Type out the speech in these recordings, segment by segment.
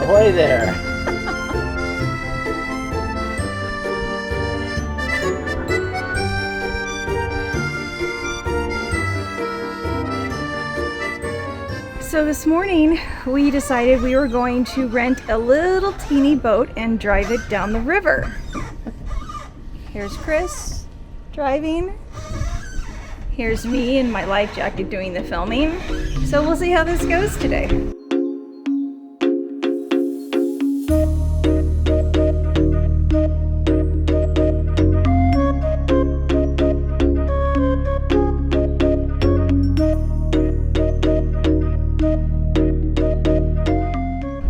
Ahoy there! So this morning we decided we were going to rent a little teeny boat and drive it down the river. Here's Chris driving. Here's me in my life jacket doing the filming. So we'll see how this goes today.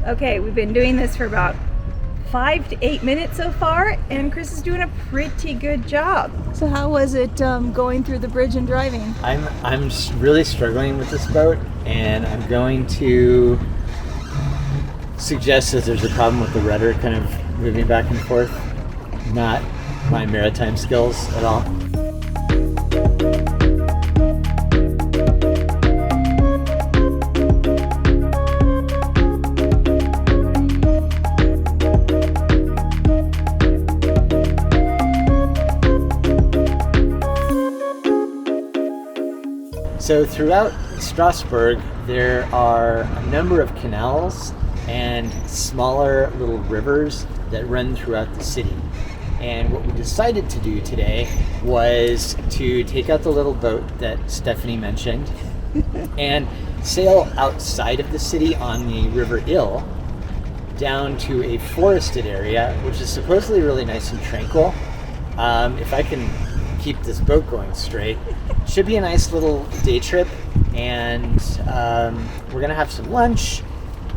Okay, we've been doing this for about 5 to 8 minutes so far, and Chris is doing a pretty good job. So how was it going through the bridge and driving? I'm really struggling with this boat, and I'm going to suggest that there's a problem with the rudder kind of moving back and forth, not my maritime skills at all. So throughout Strasbourg, there are a number of canals and smaller little rivers that run throughout the city. And what we decided to do today was to take out the little boat that Stephanie mentioned and sail outside of the city on the River Ill down to a forested area, which is supposedly really nice and tranquil. If I can keep this boat going straight, should be a nice little day trip, and we're gonna have some lunch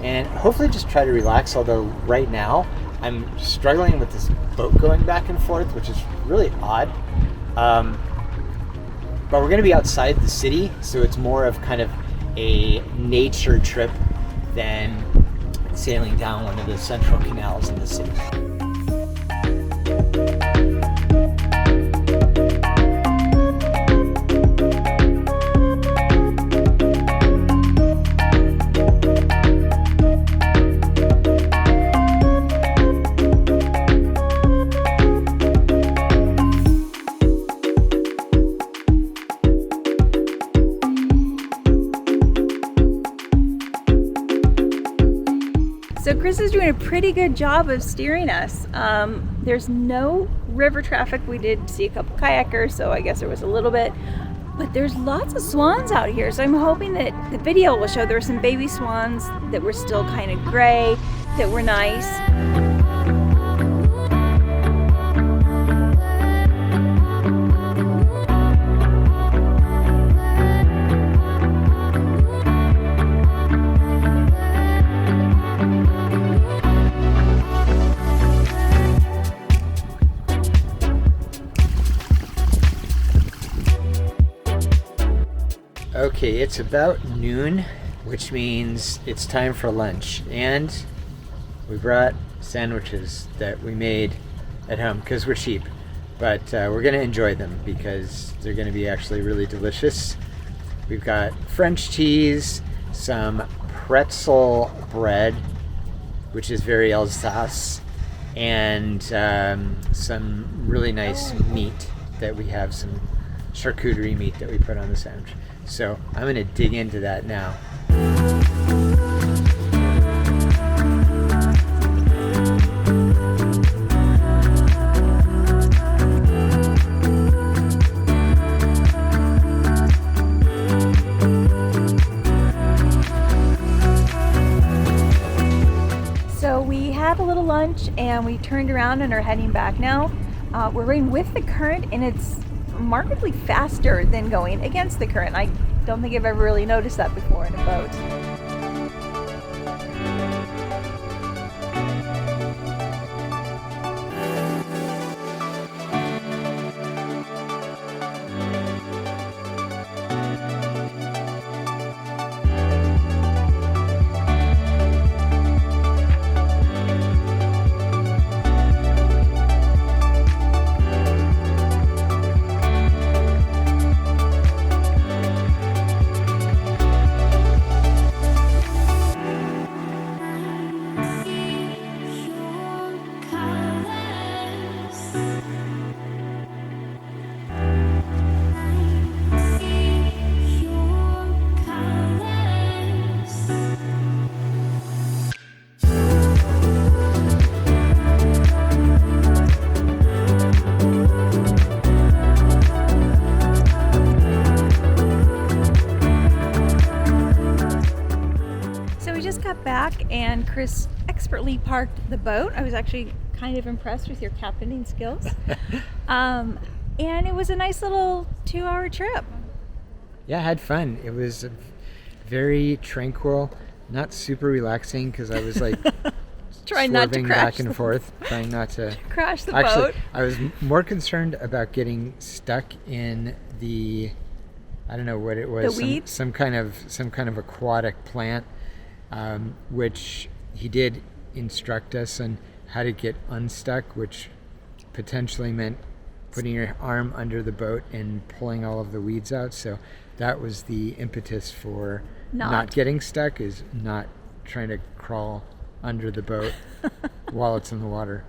and hopefully just try to relax, although right now I'm struggling with this boat going back and forth, which is really odd. But we're gonna be outside the city, so it's more of kind of a nature trip than sailing down one of the central canals in the city. So Chris is doing a pretty good job of steering us. There's no river traffic. We did see a couple kayakers, so I guess there was a little bit. But there's lots of swans out here, so I'm hoping that the video will show there were some baby swans that were still kind of gray, that were nice. Okay, it's about noon, which means it's time for lunch, and we brought sandwiches that we made at home because we're cheap, but we're going to enjoy them because they're going to be actually really delicious. We've got French cheese, some pretzel bread, which is very Alsace, and some really nice meat that we have, some charcuterie meat that we put on the sandwich. So I'm going to dig into that now. So we had a little lunch and we turned around and are heading back now. We're going with the current, and it's markedly faster than going against the current. I don't think I've ever really noticed that before in a boat. got back and Chris expertly parked the boat. I was actually kind of impressed with your captaining skills. And it was a nice little 2-hour trip. Yeah, I had fun. It was very tranquil, not super relaxing because I was like trying not to swerving crash back and forth, trying not to crash the Actually, boat. I was more concerned about getting stuck in the, I don't know what it was, The weeds? some kind of aquatic plant, which he did instruct us on how to get unstuck, which potentially meant putting your arm under the boat and pulling all of the weeds out. So that was the impetus for not getting stuck, is not trying to crawl under the boat while it's in the water.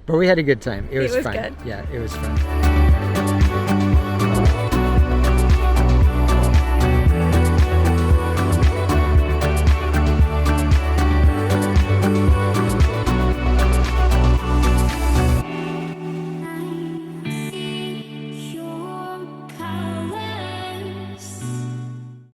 But we had a good time. It was fun. Good. Yeah, it was fun.